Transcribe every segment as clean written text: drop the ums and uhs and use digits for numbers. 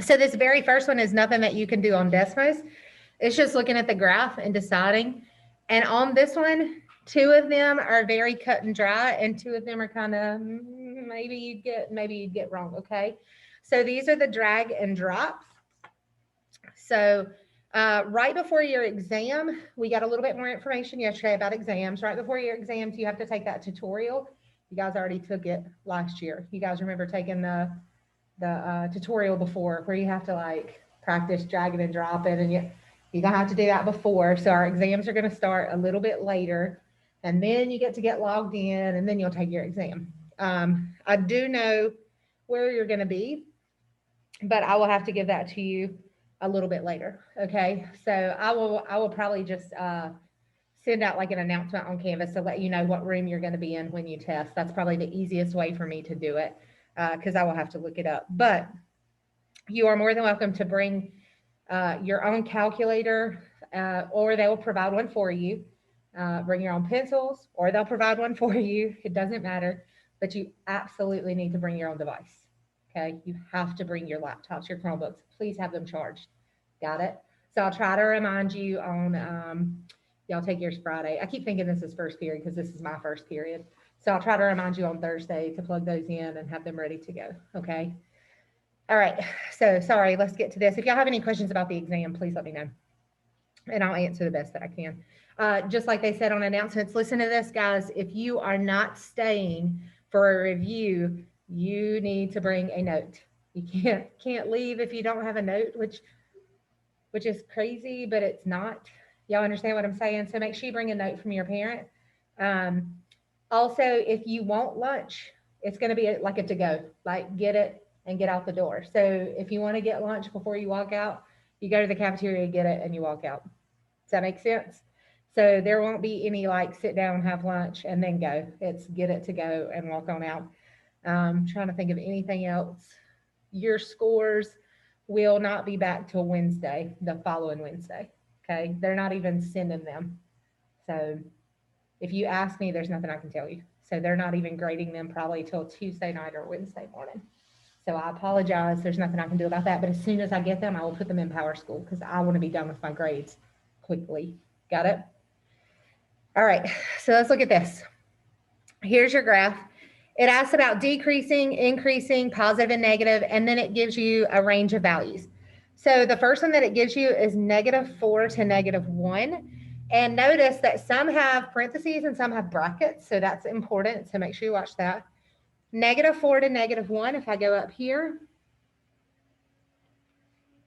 So this very first one is nothing that you can do on Desmos. It's just looking at the graph and deciding. And on this one, two of them are very cut and dry, and two of them are kind of maybe you'd get wrong. Okay. So these are the drag and drops. So right before your exam, we got a little bit more information yesterday about exams. Right before your exams, you have to take that tutorial. You guys already took it last year. You guys remember taking the tutorial before where you have to like practice dragging and dropping, and you're gonna have to do that before. So our exams are gonna start a little bit later, and then you get to get logged in, and then you'll take your exam. I do know where you're gonna be, but I will have to give that to you a little bit later. Okay, so I will probably just send out like an announcement on Canvas to let you know what room you're going to be in when you test. That's probably the easiest way for me to do it because I will have to look it up. But you are more than welcome to bring your own calculator, or they will provide one for you. Bring your own pencils, or they'll provide one for you. It doesn't matter, but you absolutely need to bring your own device. Okay, you have to bring your laptops, your Chromebooks. Please have them charged. Got it? So I'll try to remind you on. Y'all take yours Friday. I keep thinking this is first period because this is my first period. So I'll try to remind you on Thursday to plug those in and have them ready to go. Okay. All right. So sorry, let's get to this. If y'all have any questions about the exam, please let me know and I'll answer the best that I can. Just like they said on announcements, listen to this, guys. If you are not staying for a review, you need to bring a note. You can't leave if you don't have a note, which is crazy, but it's not. Y'all understand what I'm saying? So make sure you bring a note from your parent. Um, Also, if you want lunch, it's going to be like a to go, like get it and get out the door. So if you want to get lunch before you walk out, you go to the cafeteria, get it, and you walk out. Does that make sense? So there won't be any like sit down, have lunch, and then go. It's get it to go and walk on out. Trying to think of anything else. Your scores will not be back till Wednesday, the following Wednesday. Okay. They're not even sending them. So if you ask me, there's nothing I can tell you. So they're not even grading them probably till Tuesday night or Wednesday morning. So I apologize. There's nothing I can do about that. But as soon as I get them, I will put them in Power School because I want to be done with my grades quickly. Got it? All right. So let's look at this. Here's your graph. It asks about decreasing, increasing, positive and negative, and then it gives you a range of values. So the first one that it gives you is -4 to -1. And notice that some have parentheses and some have brackets. So that's important. So make sure you watch that. -4 to -1. If I go up here,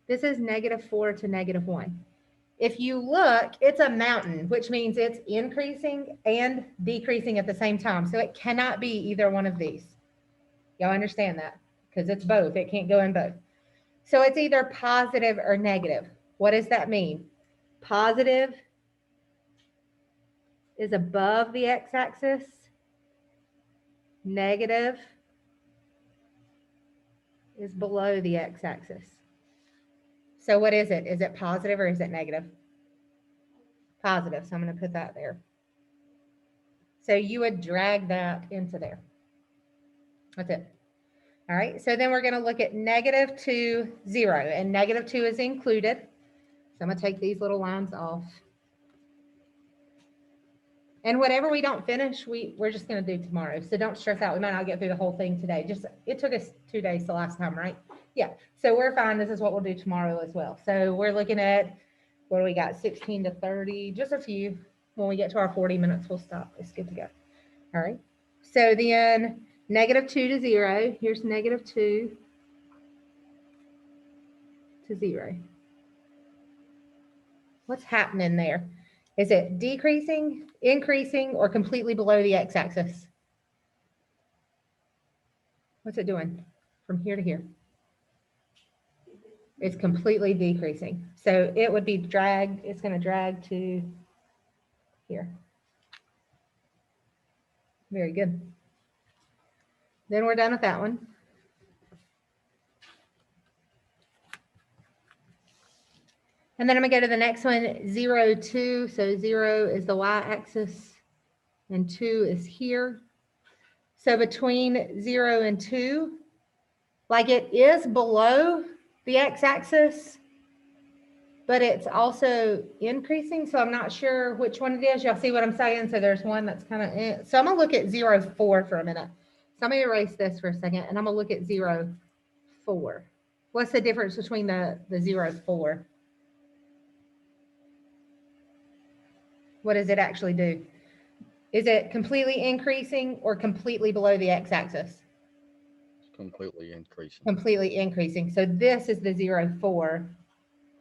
this is -4 to -1. If you look, it's a mountain, which means it's increasing and decreasing at the same time. So it cannot be either one of these. Y'all understand that? Because it's both. It can't go in both. So it's either positive or negative. What does that mean? Positive is above the x-axis. Negative is below the x-axis. So what is it? Is it positive or is it negative? Positive. So I'm going to put that there. So you would drag that into there. That's it. All right. So then we're going to look at -2, 0, and -2 is included. So I'm going to take these little lines off. And whatever we don't finish, we're just going to do tomorrow. So don't stress out. We might not get through the whole thing today. Just it took us 2 days the last time, right? Yeah. So we're fine. This is what we'll do tomorrow as well. So we're looking at what do we got? 16 to 30, just a few. When we get to our 40 minutes, we'll stop. It's good to go. All right. So then -2 to 0. Here's -2 to 0. What's happening there? Is it decreasing, increasing, or completely below the x-axis? What's it doing from here to here? It's completely decreasing. So it would be dragged, it's going to drag to here. Very good. Then we're done with that one. And then I'm going to go to the next one, 0, 2. So 0 is the y-axis and 2 is here. So between 0 and 2, like it is below the x-axis, but it's also increasing. So I'm not sure which one it is. Y'all see what I'm saying? So there's one that's kind of, so I'm gonna look at 0, 4 for a minute. So I'm gonna erase this for a second and I'm gonna look at 0, 4. What's the difference between the 0, 4? What does it actually do? Is it completely increasing or completely below the x-axis? Completely increasing. Completely increasing. So this is the 0, 4.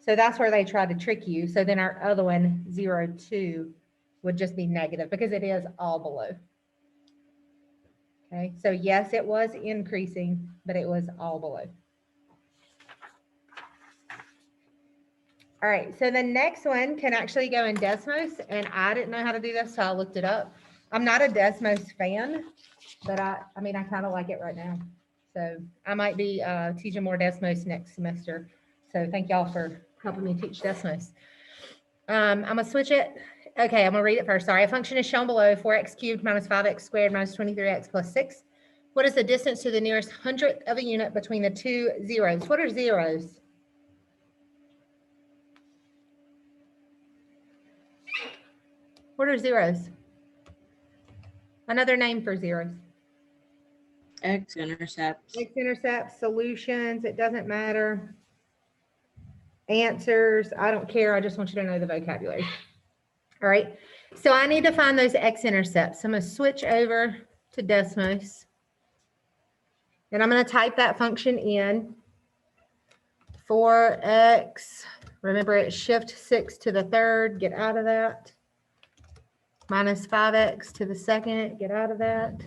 So that's where they try to trick you. So then our other one, 0, 2, would just be negative because it is all below. Okay, so yes, it was increasing, but it was all below. All right, so the next one can actually go in Desmos, and I didn't know how to do this, so I looked it up. I'm not a Desmos fan, but I mean, I kind of like it right now. So I might be teaching more Desmos next semester. So thank y'all for helping me teach Desmos. I'm gonna switch it. Okay, I'm gonna read it first. Sorry, a function is shown below, 4x cubed minus 5x squared minus 23x plus 6. What is the distance to the nearest hundredth of a unit between the two zeros? What are zeros? What are zeros? Another name for zeros. X-intercepts. X-intercepts, solutions, it doesn't matter. Answers, I don't care. I just want you to know the vocabulary. All right, so I need to find those x-intercepts. I'm going to switch over to Desmos. And I'm going to type that function in. 4x, remember it's shift 6 to the third, get out of that. Minus 5x to the second, get out of that.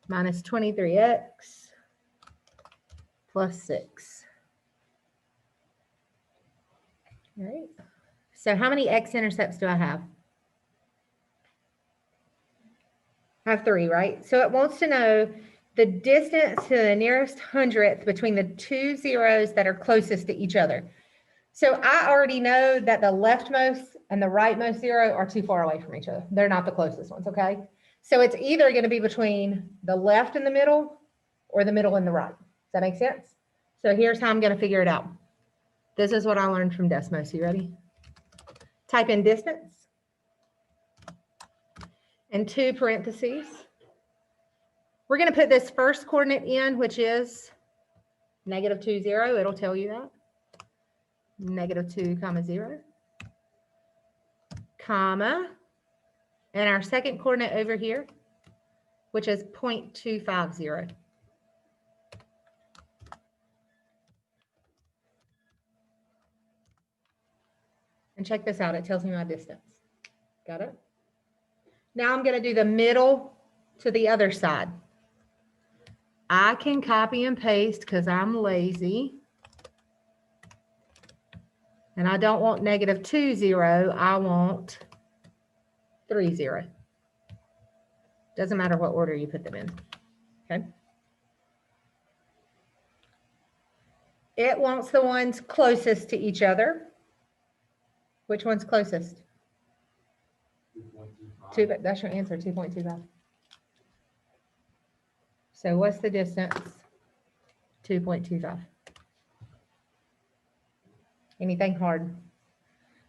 Minus 23x plus 6. All right. So how many x-intercepts do I have? I have 3, right? So it wants to know the distance to the nearest hundredth between the two zeros that are closest to each other. So I already know that the leftmost and the rightmost 0 are too far away from each other. They're not the closest ones, okay? So it's either going to be between the left and the middle or the middle and the right. Does that make sense? So here's how I'm going to figure it out. This is what I learned from Desmos. You ready? Type in distance and 2 parentheses. We're going to put this first coordinate in, which is -2, 0. It'll tell you that. -2, 0, comma, and our second coordinate over here, which is 0.250. And check this out. It tells me my distance. Got it? Now I'm going to do the middle to the other side. I can copy and paste because I'm lazy. And I don't want -2, 0. I want 3, 0. Doesn't matter what order you put them in. Okay. It wants the ones closest to each other. Which one's closest? 2. That's your answer, 2.25. So what's the distance? 2.25. Anything hard?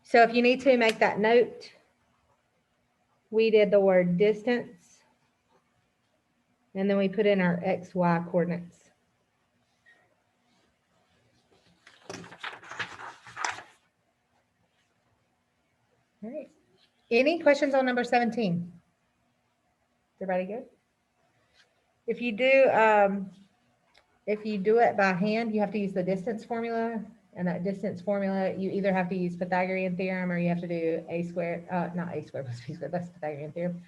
So if you need to make that note, we did the word distance, and then we put in our x, y coordinates. All right. Any questions on number 17? Everybody good? If you do it by hand, you have to use the distance formula. And that distance formula, you either have to use Pythagorean theorem or you have to do a squared, not a squared plus b squared, that's Pythagorean theorem.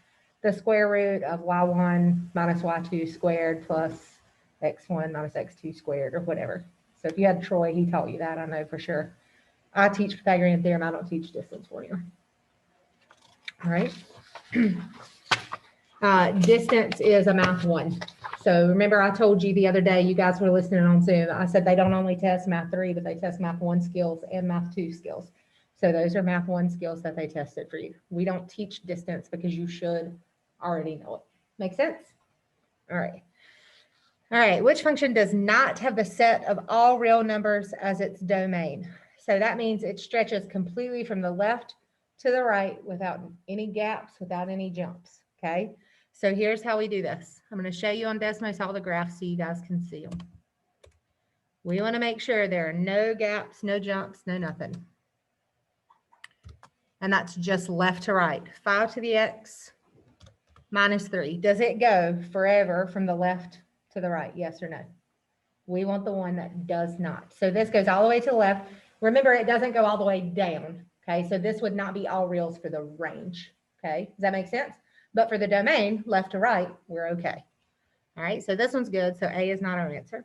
The square root of y1 minus y2 squared plus x1 minus x2 squared or whatever. So if you had Troy, he taught you that, I know for sure. I teach Pythagorean theorem, I don't teach distance formula. All right. Distance is a math 1. So remember I told you the other day, you guys were listening on Zoom, I said they don't only test math 3, but they test math 1 skills and math 2 skills. So those are math 1 skills that they tested for you. We don't teach distance because you should already know it. Make sense? All right. All right, which function does not have the set of all real numbers as its domain? So that means it stretches completely from the left to the right without any gaps, without any jumps, okay? So here's how we do this. I'm going to show you on Desmos all the graphs so you guys can see them. We want to make sure there are no gaps, no jumps, no nothing. And that's just left to right. 5 to the x minus 3. Does it go forever from the left to the right? Yes or no? We want the one that does not. So this goes all the way to the left. Remember, it doesn't go all the way down. Okay, so this would not be all reals for the range. Okay, does that make sense? But for the domain, left to right, we're okay. All right, so this one's good. So A is not our answer.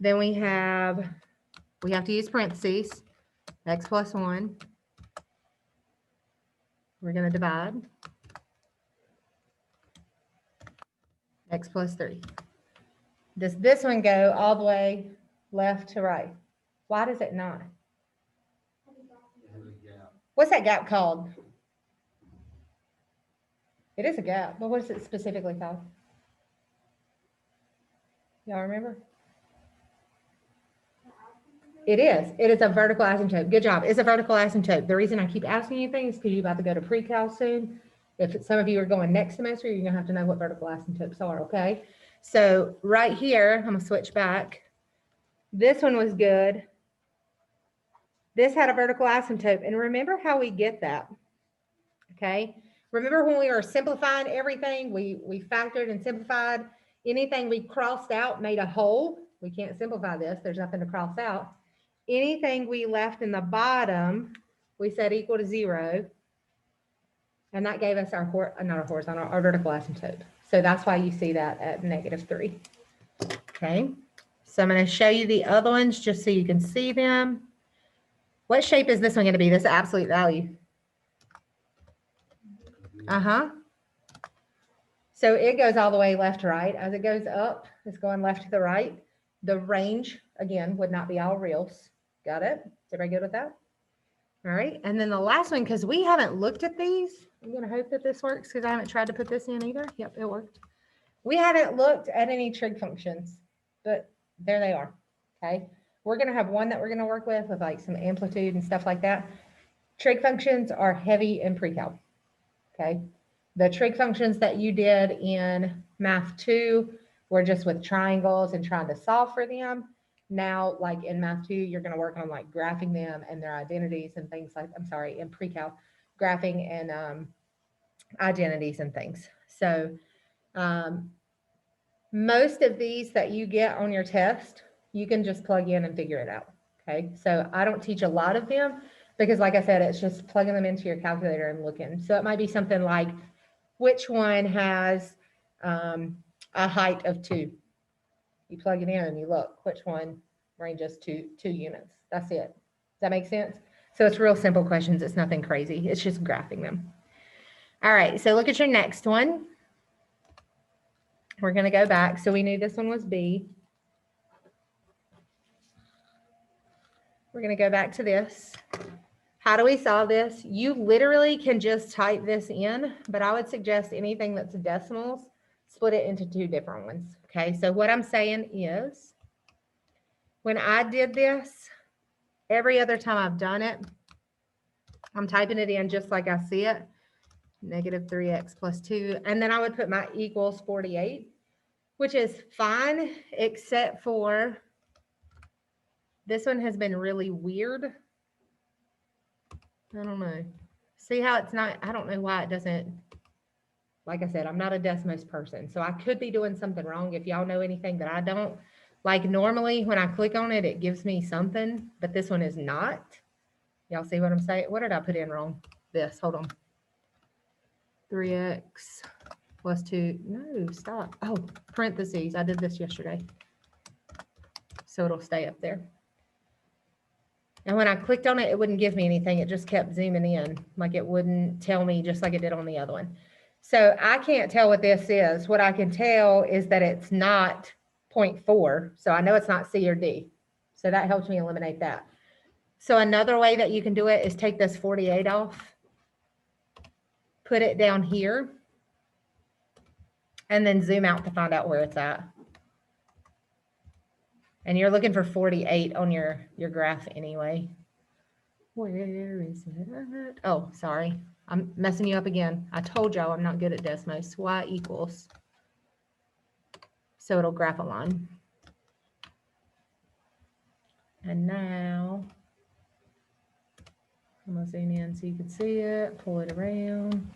Then we have to use parentheses, x plus 1. We're going to divide x plus 3. Does this one go all the way left to right? Why does it not? What's that gap called? It is a gap, but what is it specifically called? Y'all remember? It is. It is a vertical asymptote. Good job. It's a vertical asymptote. The reason I keep asking you things is because you're about to go to pre-cal soon. If some of you are going next semester, you're going to have to know what vertical asymptotes are, okay? So right here, I'm going to switch back. This one was good. This had a vertical asymptote. And remember how we get that, okay? Remember when we were simplifying everything, we factored and simplified. Anything we crossed out made a whole. We can't simplify this. There's nothing to cross out. Anything we left in the bottom, we said equal to 0. And that gave us our vertical asymptote. So that's why you see that at -3. Okay. So I'm going to show you the other ones just so you can see them. What shape is this one going to be? This absolute value. So it goes all the way left to right. As it goes up, it's going left to the right. The range, again, would not be all reals. Got it? Is everybody good with that? All right. And then the last one, because we haven't looked at these, I'm going to hope that this works because I haven't tried to put this in either. Yep, it worked. We haven't looked at any trig functions, but there they are. Okay. We're going to have one that we're going to work with like some amplitude and stuff like that. Trig functions are heavy in pre-cal. Okay. The trig functions that you did in Math 2 were just with triangles and trying to solve for them. Now, like in Math 2, you're going to work on like graphing them and their identities and things like, in pre-cal, graphing and identities and things. So most of these that you get on your test, you can just plug in and figure it out. Okay. So I don't teach a lot of them because like I said, it's just plugging them into your calculator and looking. So it might be something like, which one has a height of 2? You plug it in and you look, which one ranges to 2 units. That's it. Does that make sense? So it's real simple questions. It's nothing crazy. It's just graphing them. All right. So look at your next one. We're going to go back. So we knew this one was B. We're going to go back to this. How do we solve this? You literally can just type this in, but I would suggest anything that's decimals, split it into 2 different ones. Okay, so what I'm saying is, when I did this, every other time I've done it, I'm typing it in just like I see it, -3x plus 2, and then I would put my equals 48, which is fine, except for this one has been really weird. I don't know. See how it's not, I don't know why it doesn't, like I said, I'm not a Desmos person, so I could be doing something wrong. If y'all know anything that I don't, like normally when I click on it, it gives me something, but this one is not. Y'all see what I'm saying? What did I put in wrong? This, hold on. 3x plus 2, no, stop. Oh, parentheses, I did this yesterday. So it'll stay up there. And when I clicked on it, it wouldn't give me anything. It just kept zooming in. Like it wouldn't tell me just like it did on the other one. So I can't tell what this is. What I can tell is that it's not 0.4. So I know it's not C or D. So that helps me eliminate that. So another way that you can do it is take this 48 off, put it down here, and then zoom out to find out where it's at. And you're looking for 48 on your graph anyway. Where is it at? Oh, sorry. I'm messing you up again. I told y'all I'm not good at Desmos. Y equals. So it'll graph a line. And now, I'm going to zoom in so you can see it. Pull it around.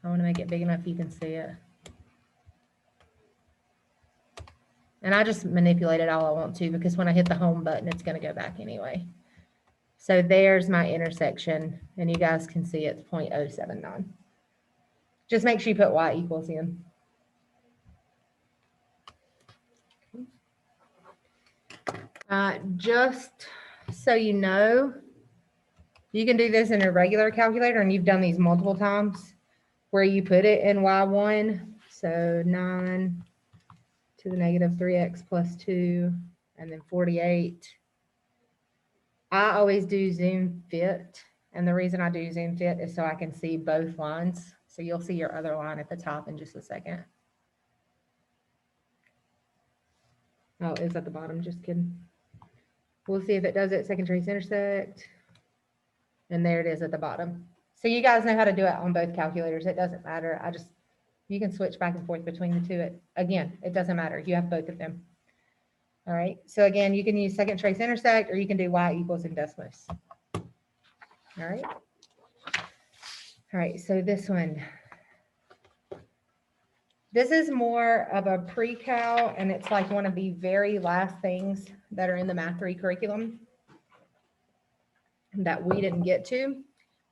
I want to make it big enough you can see it. And I just manipulate it all I want to because when I hit the home button, it's going to go back anyway. So there's my intersection, and you guys can see it's 0.079. Just make sure you put y equals in. Just so you know, you can do this in a regular calculator, and you've done these multiple times where you put it in y1. So 9 to the negative 3x plus 2, and then 48. I always do zoom fit, and the reason I do zoom fit is so I can see both lines. So you'll see your other line at the top in just a second. Oh, it's at the bottom, just kidding. We'll see if it does it. Second trace intersect. And there it is at the bottom. So you guys know how to do it on both calculators. It doesn't matter. You can switch back and forth between the two. Again, it doesn't matter. You have both of them. All right. So again, you can use second trace intersect, or you can do y equals in Desmos. All right. All right. So this one. This is more of a pre-cal, and it's like one of the very last things that are in the Math 3 curriculum that we didn't get to.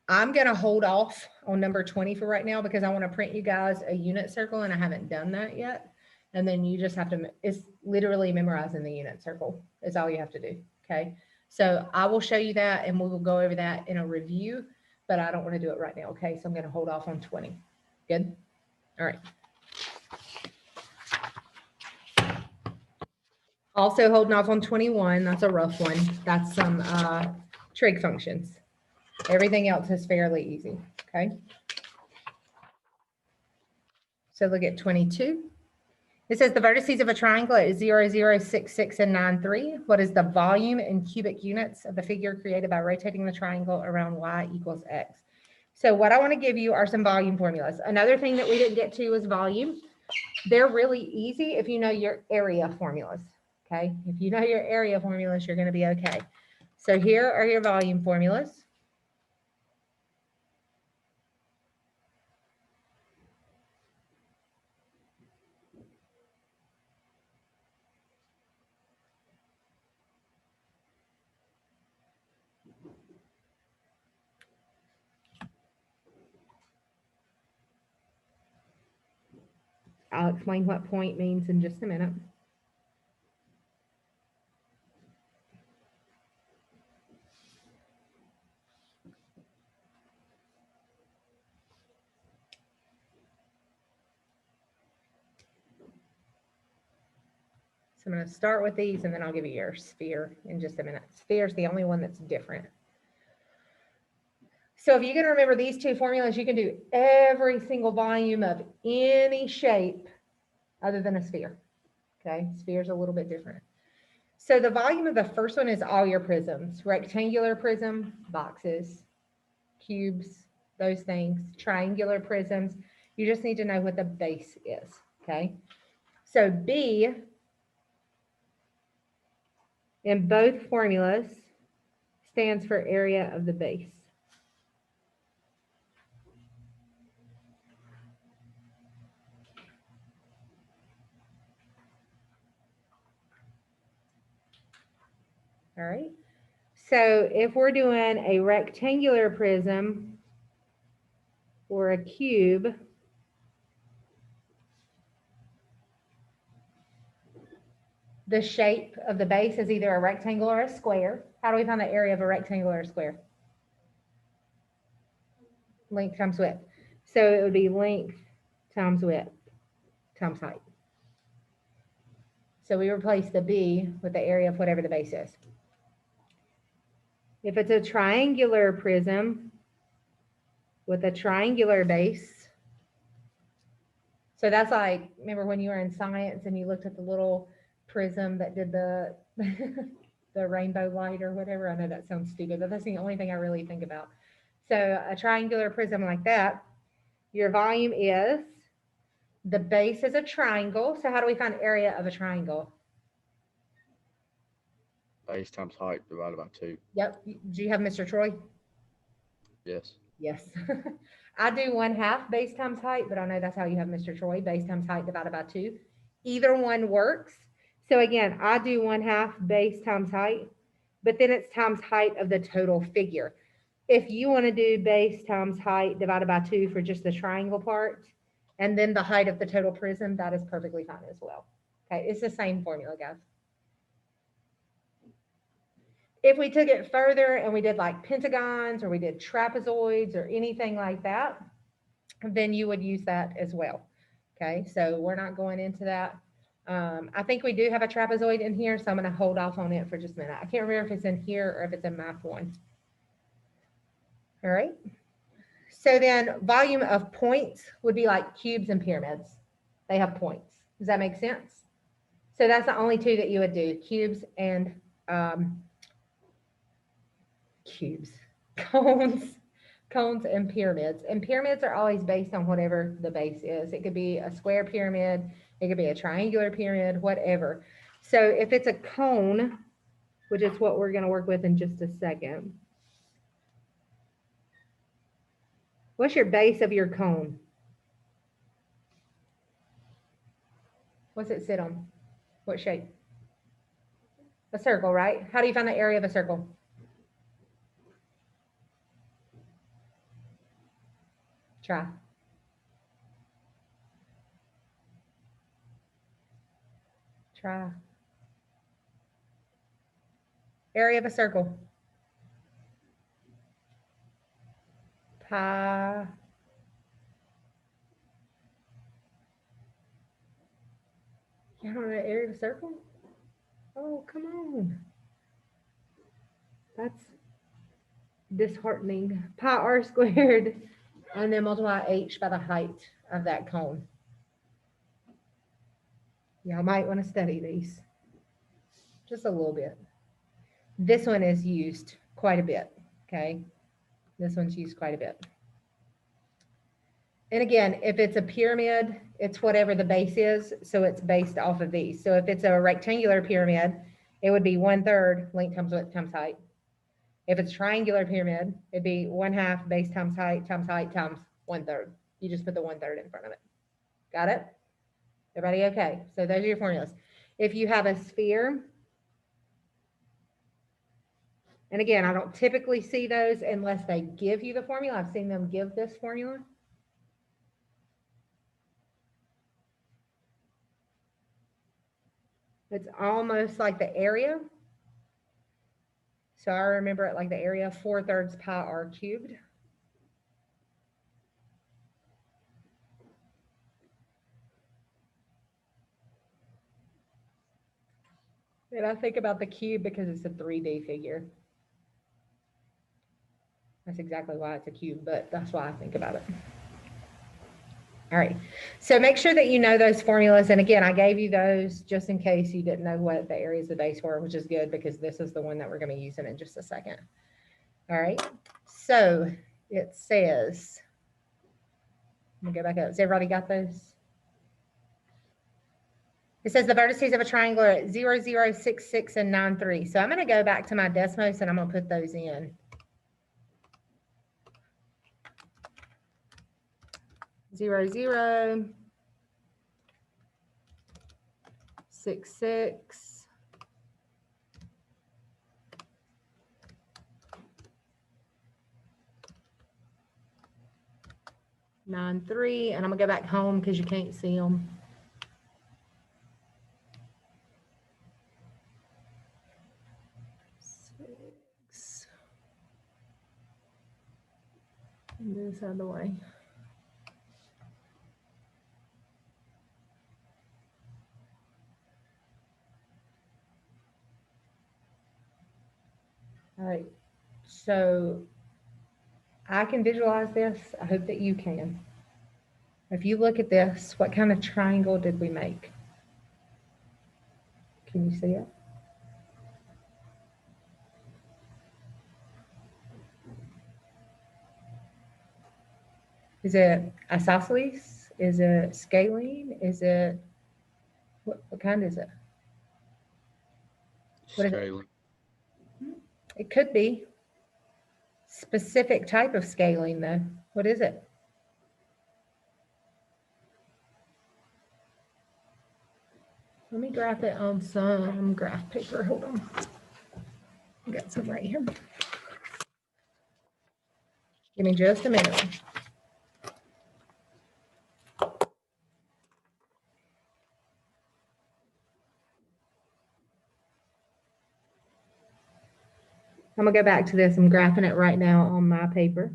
I'm going to hold off on number 20 for right now because I want to print you guys a unit circle, and I haven't done that yet. And then you just have to, it's literally memorizing the unit circle. It's all you have to do. Okay. So I will show you that, and we will go over that in a review, but I don't want to do it right now. Okay. So I'm going to hold off on 20. Good. All right. Also holding off on 21. That's a rough one. That's some trig functions. Everything else is fairly easy. Okay. So look at 22. It says the vertices of a triangle is 0, 0, 6, 6, and 9, 3. What is the volume in cubic units of the figure created by rotating the triangle around y equals x? So what I want to give you are some volume formulas. Another thing that we didn't get to is volume. They're really easy if you know your area formulas. Okay. If you know your area formulas, you're going to be okay. So here are your volume formulas. I'll explain what point means in just a minute. So I'm going to start with these, and then I'll give you your sphere in just a minute. Sphere is the only one that's different. So if you can remember these two formulas, you can do every single volume of any shape other than a sphere. Okay, sphere is a little bit different. So the volume of the first one is all your prisms. Rectangular prism, boxes, cubes, those things. Triangular prisms, you just need to know what the base is. Okay, so B in both formulas stands for area of the base. All right. So if we're doing a rectangular prism or a cube, the shape of the base is either a rectangle or a square. How do we find the area of a rectangle or a square? Length times width. So it would be length times width times height. So we replace the B with the area of whatever the base is. If it's a triangular prism with a triangular base, So that's like, remember when you were in science and you looked at the little prism that did the the rainbow light or whatever? I know that sounds stupid, but that's the only thing I really think about. So a triangular prism like that, your volume is, the base is a triangle. So how do we find area of a triangle? Base times height divided by 2. Yep. Do you have Mr. Troy? Yes. Yes. I do 1/2 base times height, but I know that's how you have Mr. Troy, base times height divided by 2. Either one works. So again, I do 1/2 base times height, but then it's times height of the total figure. If you want to do base times height divided by 2 for just the triangle part, and then the height of the total prism, that is perfectly fine as well. Okay, it's the same formula, guys. If we took it further and we did like pentagons or we did trapezoids or anything like that, then you would use that as well. Okay, so we're not going into that. I think we do have a trapezoid in here, so I'm going to hold off on it for just a minute. I can't remember if it's in here or if it's in Math 1. All right. So then volume of points would be like cubes and pyramids. They have points. Does that make sense? So that's the only two that you would do, cubes and cones and pyramids. And pyramids are always based on whatever the base is. It could be a square pyramid, it could be a triangular pyramid, whatever. So if it's a cone, which is what we're going to work with in just a second. What's your base of your cone? What's it sit on? What shape? A circle, right? How do you find the area of a circle? Try. Try. Area of a circle. Pi. You don't know the area of a circle? Oh, come on. That's disheartening. Pi r squared, and then multiply h by the height of that cone. Y'all might want to study these just a little bit. This one is used quite a bit, okay? This one's used quite a bit. And again, if it's a pyramid, it's whatever the base is, so it's based off of these. So if it's a rectangular pyramid, it would be 1/3 length times width times height. If it's a triangular pyramid, it'd be 1/2 base times height times 1/3. You just put the 1/3 in front of it. Got it? Everybody okay? So those are your formulas. If you have a sphere, and again, I don't typically see those unless they give you the formula. I've seen them give this formula. It's almost like the area. So I remember it like the area 4/3 pi r cubed. And I think about the cube because it's a 3D figure. That's exactly why it's a cube, but that's why I think about it. All right, so make sure that you know those formulas. And again, I gave you those just in case you didn't know what the areas of the base were, which is good because this is the one that we're going to be using in just a second. All right, so it says, let me go back up. Has everybody got those? It says the vertices of a triangle are at 0, 0, 6, 6, and 9, 3. So I'm going to go back to my Desmos and I'm going to put those in. 0, 0, 6, 6, 9, 3, and I'm gonna go back home because you can't see them. Six. And this out of the way. All right, so I can visualize this. I hope that you can. If you look at this, what kind of triangle did we make? Can you see it? Is it isosceles? Is it scalene? Is it, what kind is it? What is it? Scaling. It could be. Specific type of scaling though. What is it? Let me graph it on some graph paper. Hold on. I got some right here. Give me just a minute. I'm gonna go back to this. I'm graphing it right now on my paper.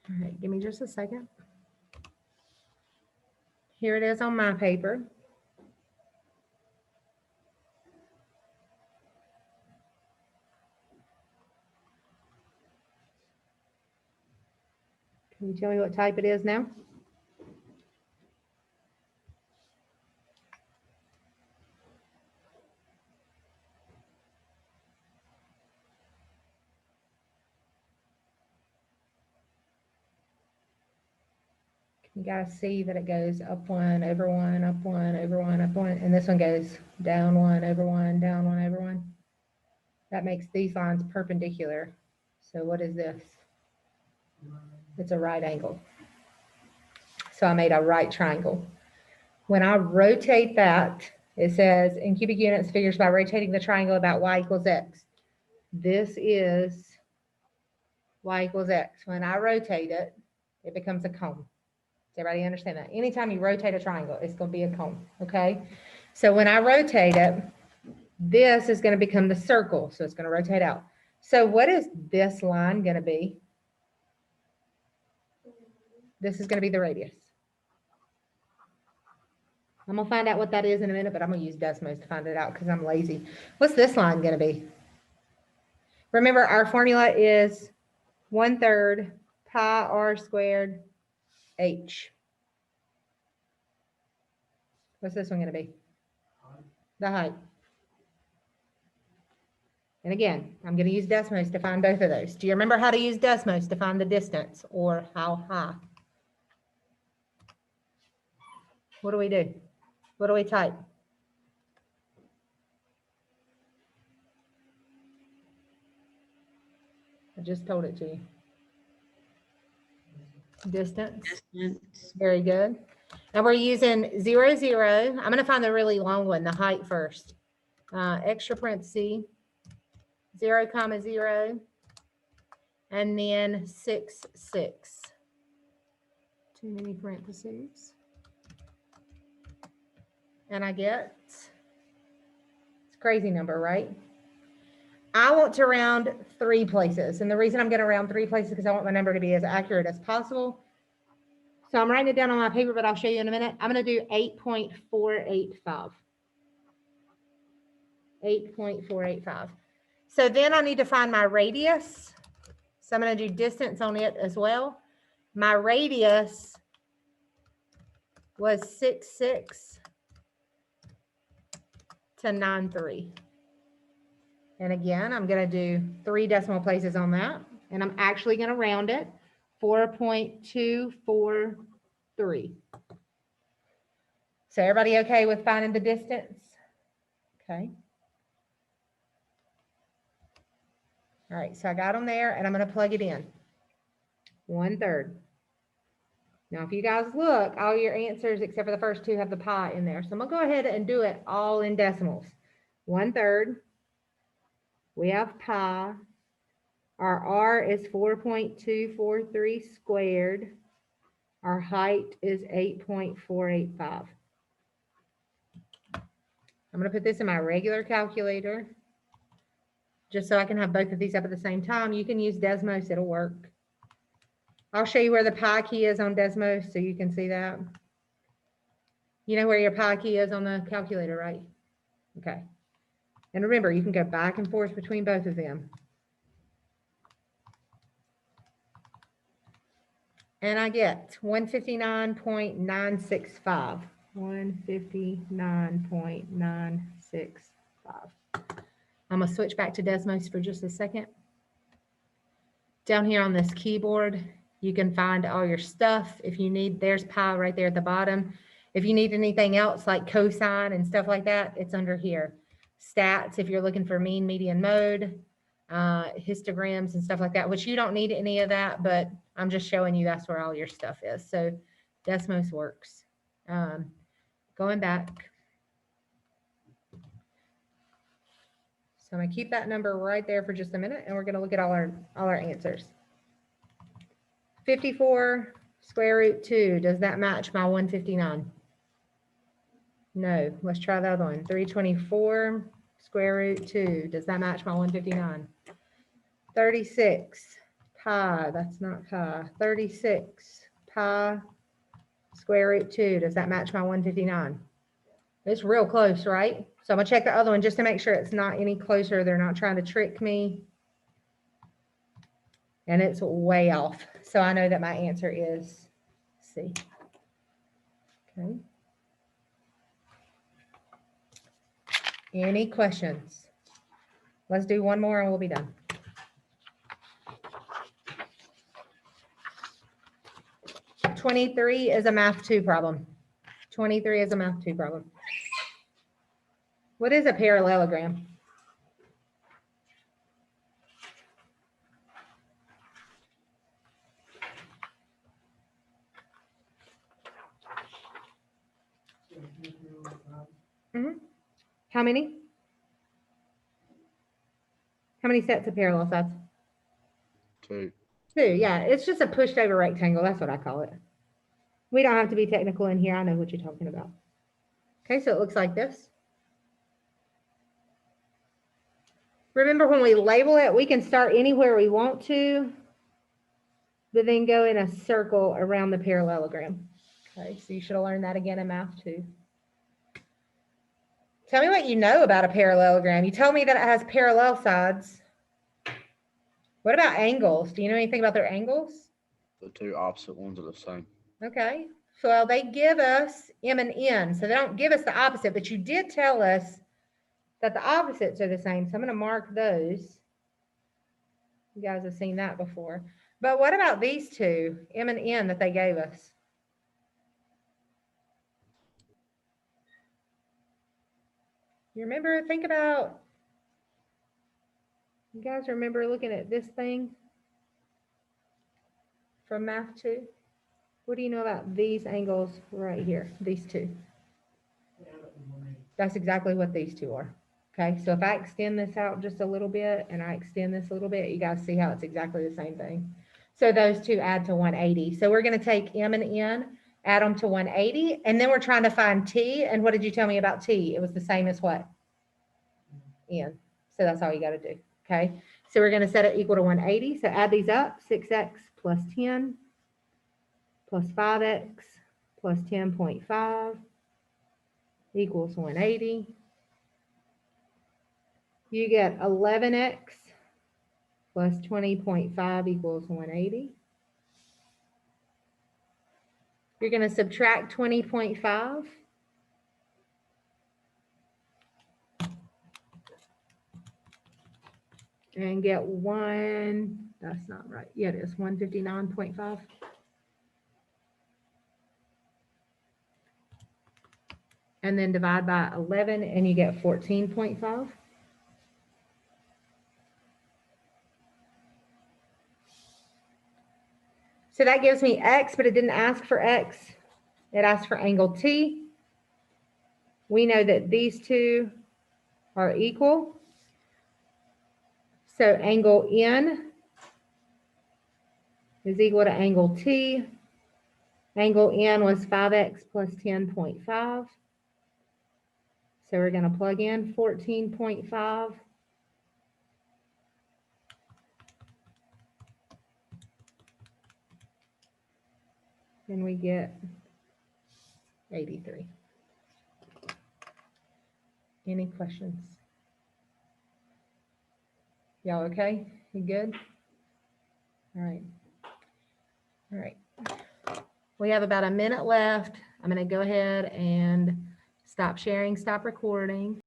All right, give me just a second. Here it is on my paper. Can you tell me what type it is now? You guys see that it goes up one, over one, up one, over one, up one, and this one goes down one, over one, down one, over one. That makes these lines perpendicular. So what is this? It's a right angle. So I made a right triangle. When I rotate that, it says in cubic units figures by rotating the triangle about y equals x. This is y equals x. When I rotate it, it becomes a cone. Does everybody understand that? Anytime you rotate a triangle, it's going to be a cone, okay? So when I rotate it, this is going to become the circle, so it's going to rotate out. So what is this line going to be? This is going to be the radius. I'm going to find out what that is in a minute, but I'm going to use Desmos to find it out because I'm lazy. What's this line going to be? Remember, our formula is 1/3 pi r squared h. What's this one going to be? The height. And again, I'm going to use Desmos to find both of those. Do you remember how to use Desmos to find the distance or how high? What do we do? What do we type? I just told it to you. Distance. Very good. And we're using 0, 0. I'm going to find the really long one, the height first. Extra parenthesis, 0, 0, and then 6, 6. Too many parentheses. And I get, it's a crazy number, right? I want to round 3 places. And the reason I'm going to round 3 places is because I want my number to be as accurate as possible. So I'm writing it down on my paper, but I'll show you in a minute. I'm going to do 8.485. 8.485. So then I need to find my radius. So I'm going to do distance on it as well. My radius was 6.6 to 9.3. And again, I'm going to do 3 decimal places on that. And I'm actually going to round it 4.243. So everybody okay with finding the distance? Okay. All right, so I got them there and I'm going to plug it in. 1/3. Now, if you guys look, all your answers except for the first 2 have the pi in there. So I'm going to go ahead and do it all in decimals. 1/3. We have pi. Our r is 4.243 squared. Our height is 8.485. I'm going to put this in my regular calculator just so I can have both of these up at the same time. You can use Desmos, it'll work. I'll show you where the pi key is on Desmos so you can see that. You know where your pi key is on the calculator, right? Okay. And remember, you can go back and forth between both of them. And I get 159.965. 159.965. I'm going to switch back to Desmos for just a second. Down here on this keyboard, you can find all your stuff. If you need, there's pi right there at the bottom. If you need anything else like cosine and stuff like that, it's under here. Stats, if you're looking for mean, median, mode, histograms and stuff like that, which you don't need any of that, but I'm just showing you that's where all your stuff is. So Desmos works. Going back. So I'm gonna keep that number right there for just a minute, and we're gonna look at all our answers. 54 square root 2, does that match my 159? No. Let's try the other one. 324 square root 2, does that match my 159? 36 pi, that's not pi. 36 pi square root 2, does that match my 159? It's real close, right? So I'm gonna check the other one just to make sure it's not any closer. They're not trying to trick me. And it's way off. So I know that my answer is C. Okay. Any questions? Let's do one more and we'll be done. (23) is a math 2 problem. 23 is a math 2 problem. What is a parallelogram? How many? How many sets of parallel sides? 2. 2, yeah. It's just a pushed over rectangle. That's what I call it. We don't have to be technical in here. I know what you're talking about. Okay, so it looks like this. Remember, when we label it, we can start anywhere we want to, but then go in a circle around the parallelogram. Okay, so you should have learned that again in math too. Tell me what you know about a parallelogram. You told me that it has parallel sides. What about angles? Do you know anything about their angles? The two opposite ones are the same. Okay, so they give us M and N, so they don't give us the opposite, but you did tell us that the opposites are the same, so I'm going to mark those. You guys have seen that before. But what about these two, M and N, that they gave us? You remember, think about, you guys remember looking at this thing from Math 2? What do you know about these angles right here, these two? That's exactly what these two are. Okay, so if I extend this out just a little bit and I extend this a little bit, you guys see how it's exactly the same thing. So those two add to 180. So we're going to take M and N, add them to 180, and then we're trying to find T. And what did you tell me about T? It was the same as what? N. So that's all you got to do. Okay, so we're going to set it equal to 180. So add these up, 6x plus 10 plus 5x plus 10.5 equals 180. You get 11x plus 20.5 equals 180. You're going to subtract 20.5. And get one, that's not right. Yeah, it is 159.5. And then divide by 11 and you get 14.5. So that gives me X, but it didn't ask for X. It asked for angle T. We know that these two are equal. So angle N is equal to angle T. Angle N was 5x plus 10.5. So we're going to plug in 14.5. And we get 83. Any questions? Y'all okay? You good? All right. All right. We have about a minute left. I'm going to go ahead and stop sharing, stop recording.